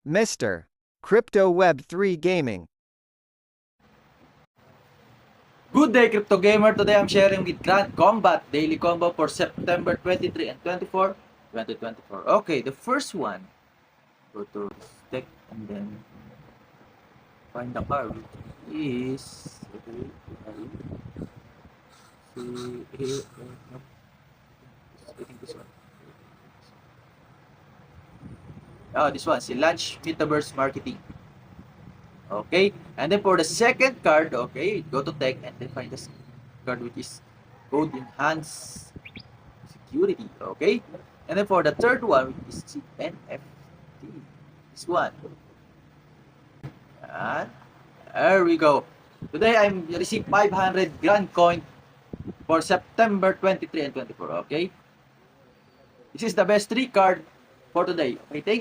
Mr. Crypto Web 3 Gaming. Good day, Crypto Gamer. Today I'm sharing with Grand Combat Daily Combo for September 23 and 24, 2024. Okay, the first one. Go to deck and then find the card. Is okay. See here. Nope. I think this one. Oh, this one. See, Launch Metaverse Marketing. Okay, and then for the second card, okay, go to tech and then find this card which is Code Enhance Security. Okay, and then for the third one, which is NFT, this one. And there we go. Today I'm received 500 grand coin for September 23 and 24. Okay, this is the best 3 card for today. Okay, thank you.